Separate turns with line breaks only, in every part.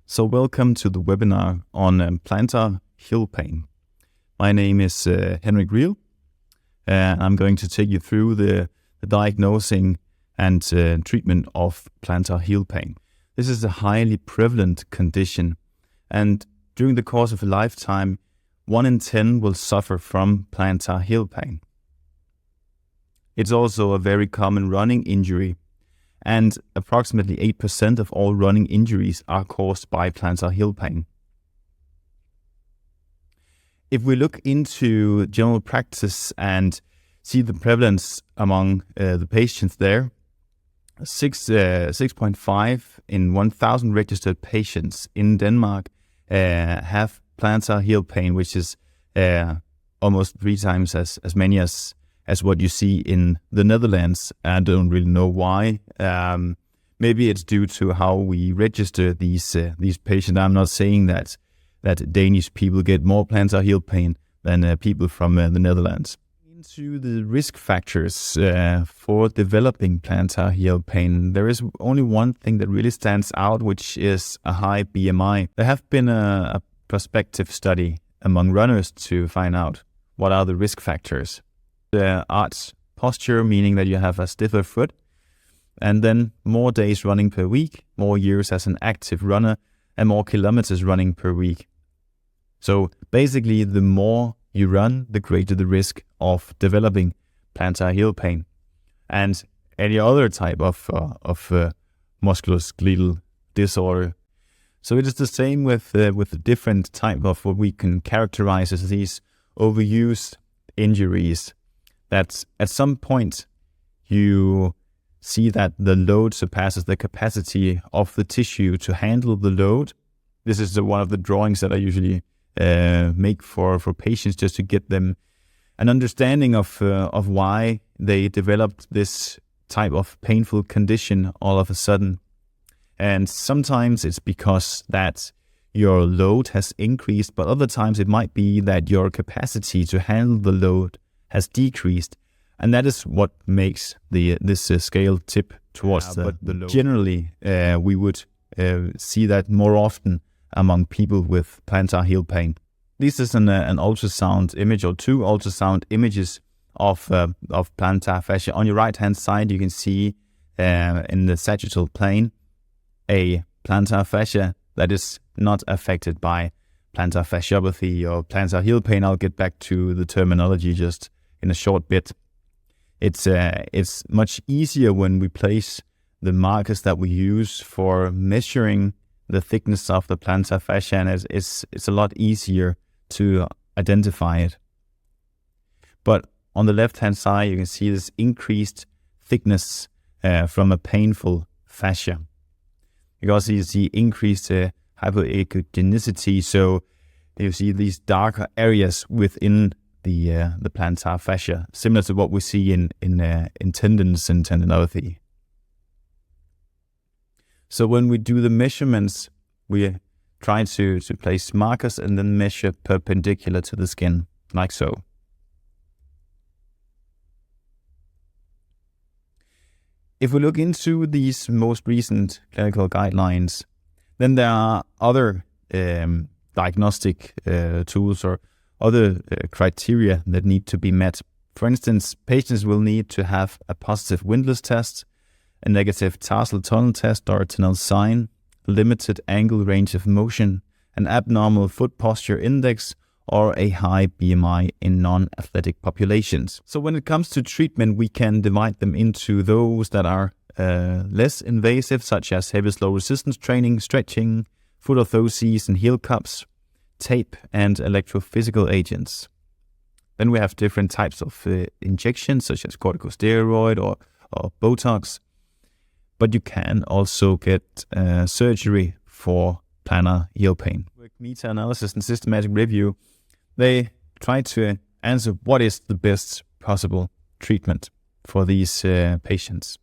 So welcome to the webinar on plantar heel pain. My name is Henrik Riel, and I'm going to take you through the diagnosing and treatment of plantar heel pain. This is a highly prevalent condition, and during the course of a lifetime, 1 in 10 will suffer from plantar heel pain. It's also a very common running injury, and approximately 8% of all running injuries are caused by plantar heel pain. If we look into general practice and see the prevalence among the patients there, 6.5 in 1,000 registered patients in Denmark have plantar heel pain, which is almost 3 times as many as what you see in the Netherlands. I don't really know why. Maybe it's due to how we register these patients. I'm not saying that Danish people get more plantar heel pain than people from the Netherlands. Into the risk factors for developing plantar heel pain, there is only one thing that really stands out, which is a high BMI. There have been a prospective study among runners to find out what are the risk factors. The arch posture, meaning that you have a stiffer foot, and then more days running per week, more years as an active runner, and more kilometers running per week. So basically, the more you run, the greater the risk of developing plantar heel pain and any other type of musculoskeletal disorder. So it is the same with the different type of what we can characterize as these overuse injuries. That at some point you see that the load surpasses the capacity of the tissue to handle the load. This is one of the drawings that I usually make for patients, just to get them an understanding of why they developed this type of painful condition all of a sudden. And sometimes it's because that your load has increased, but other times it might be that your capacity to handle the load has decreased, and that is what makes this scale tip towards the low. Generally, we would see that more often among people with plantar heel pain. This is an ultrasound image, or 2 ultrasound images of plantar fascia. On your right hand side, you can see in the sagittal plane a plantar fascia that is not affected by plantar fasciopathy or plantar heel pain. I'll get back to the terminology just in a short bit. It's much easier when we place the markers that we use for measuring the thickness of the plantar fascia, and it's a lot easier to identify it. But on the left hand side, you can see this increased thickness from a painful fascia. You also see increased hypoechogenicity, so you see these darker areas within the plantar fascia, similar to what we see in tendons and tendinopathy. So when we do the measurements, we try to place markers and then measure perpendicular to the skin, like so. If we look into these most recent clinical guidelines, then there are other diagnostic tools or other criteria that need to be met. For instance, patients will need to have a positive windlass test, a negative tarsal tunnel test or a tunnel sign, limited angle range of motion, an abnormal foot posture index, or a high BMI in non-athletic populations. So when it comes to treatment, we can divide them into those that are less invasive, such as heavy slow resistance training, stretching, foot orthoses and heel cups, tape, and electrophysical agents. Then we have different types of injections, such as corticosteroid or Botox. But you can also get surgery for plantar heel pain. With meta-analysis and systematic review, they try to answer what is the best possible treatment for these patients.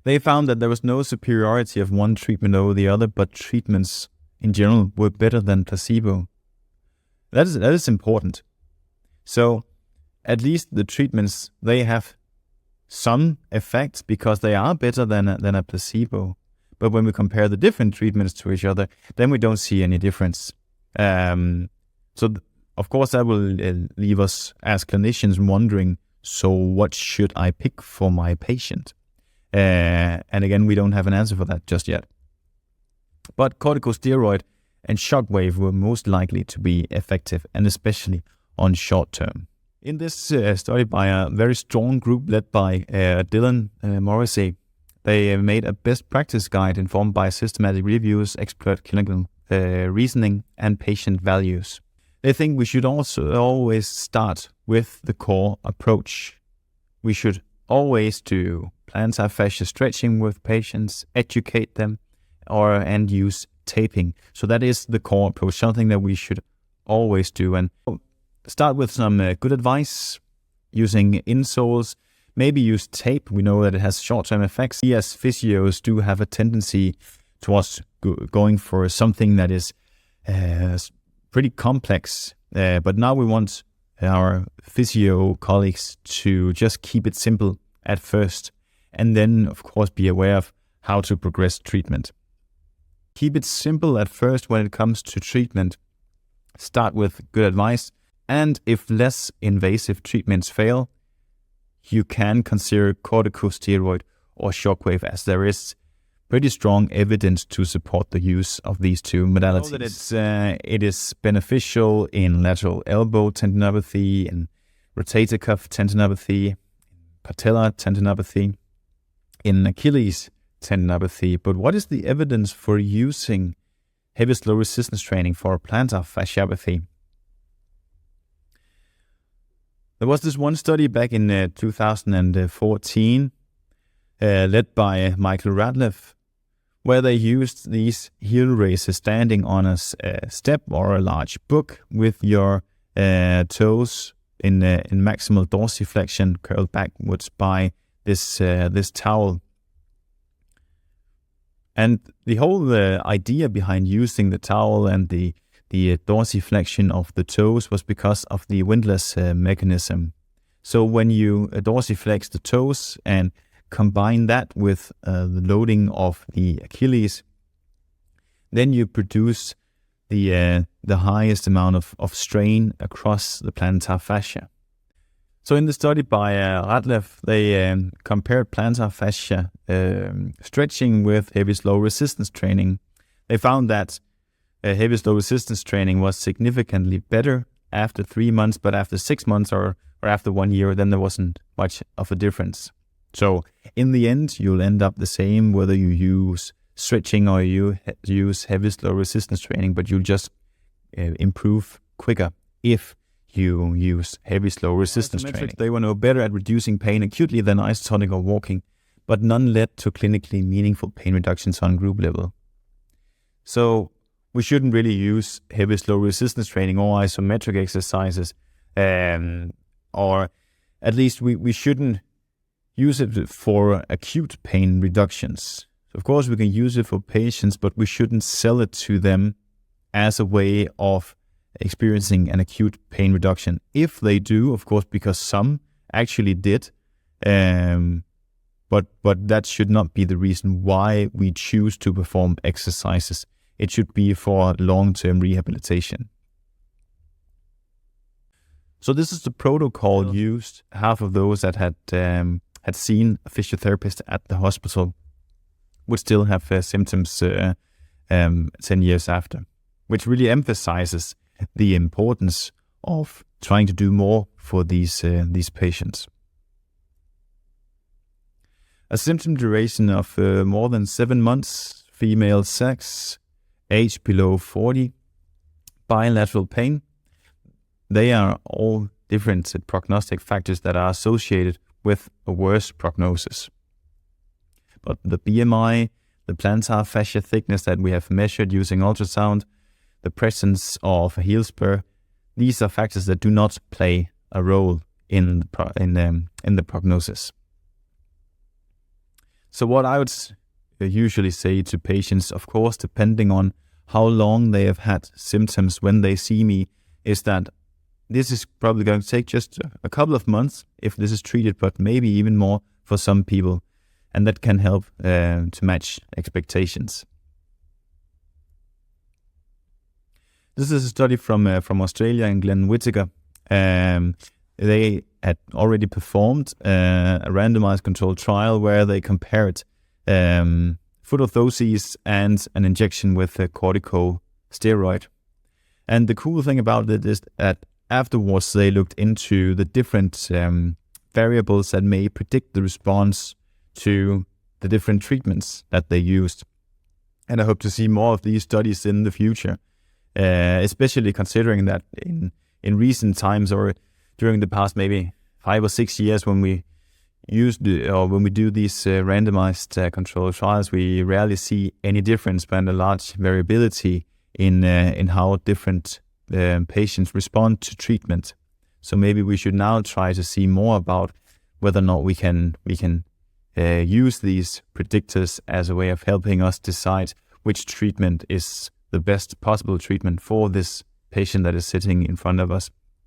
They found that there was no superiority of one treatment over the other, but treatments in general were better than placebo. That is important. So at least the treatments, they have some effects because they are better than a placebo. But when we compare the different treatments to each other, then we don't see any difference. Of course, that will leave us as clinicians wondering, so what should I pick for my patient? And again, we don't have an answer for that just yet. But corticosteroid and shockwave were most likely to be effective, and especially on short term. In this study by a very strong group led by Dylan Morrissey, they made a best practice guide informed by systematic reviews, expert clinical reasoning, and patient values. They think we should also always start with the core approach. We should always do plantar fascia stretching with patients, educate them, and use taping. So that is the core approach, something that we should always do. And start with some good advice, using insoles, maybe use tape. We know that it has short-term effects. We as physios do have a tendency towards going for something that is pretty complex, but now we want our physio colleagues to just keep it simple at first, and then of course be aware of how to progress treatment. Keep it simple at first when it comes to treatment. Start with good advice, and if less invasive treatments fail, you can consider corticosteroid or shockwave, as there is pretty strong evidence to support the use of these two modalities. I know that it is beneficial in lateral elbow tendinopathy, and rotator cuff tendinopathy, patellar tendinopathy, in Achilles tendinopathy. But what is the evidence for using heavy slow resistance training for plantar fasciopathy? There was this one study back in 2014 led by Michael Radleff, where they used these heel raises standing on a step or a large book with your toes in maximal dorsiflexion curled backwards by this towel. And the whole idea behind using the towel and the dorsiflexion of the toes was because of the windlass mechanism. So when you dorsiflex the toes and combine that with the loading of the Achilles, then you produce the highest amount of strain across the plantar fascia. So in the study by Radleff, they compared plantar fascia stretching with heavy slow resistance training. They found that heavy slow resistance training was significantly better after 3 months, but after 6 months or after 1 year, then there wasn't much of a difference. So in the end, you'll end up the same whether you use stretching or you use heavy slow resistance training, but you'll just improve quicker if you use heavy slow resistance training. They were no better at reducing pain acutely than isotonic or walking, but none led to clinically meaningful pain reductions on group level. So we shouldn't really use heavy slow resistance training or isometric exercises, or at least we shouldn't use it for acute pain reductions. Of course, we can use it for patients, but we shouldn't sell it to them as a way of experiencing an acute pain reduction. If they do, of course, because some actually did, but that should not be the reason why we choose to perform exercises. It should be for long-term rehabilitation. So this is the protocol used. Half of those that had seen a physiotherapist at the hospital would still have symptoms 10 years after, which really emphasizes the importance of trying to do more for these patients. A symptom duration of more than 7 months, female sex, age below 40, bilateral pain. They are all different prognostic factors that are associated with a worse prognosis. But the BMI, the plantar fascia thickness that we have measured using ultrasound, the presence of a heel spur, these are factors that do not play a role in the prognosis. So what I would usually say to patients, of course, depending on how long they have had symptoms when they see me, is that this is probably going to take just a couple of months if this is treated, but maybe even more for some people. and that can help to match expectations. This is a study from Australia and Glenn Whittaker. They had already performed a randomized controlled trial where they compared foot orthoses and an injection with a corticosteroid. And the cool thing about it is that afterwards they looked into the different variables that may predict the response to the different treatments that they used. And I hope to see more of these studies in the future, especially considering that in recent times or during the past maybe 5 or 6 years when we when we do these randomized controlled trials, we rarely see any difference, but a large variability in how different patients respond to treatment. So maybe we should now try to see more about whether or not we can use these predictors as a way of helping us decide which treatment is the best possible treatment for this patient that is sitting in front of us.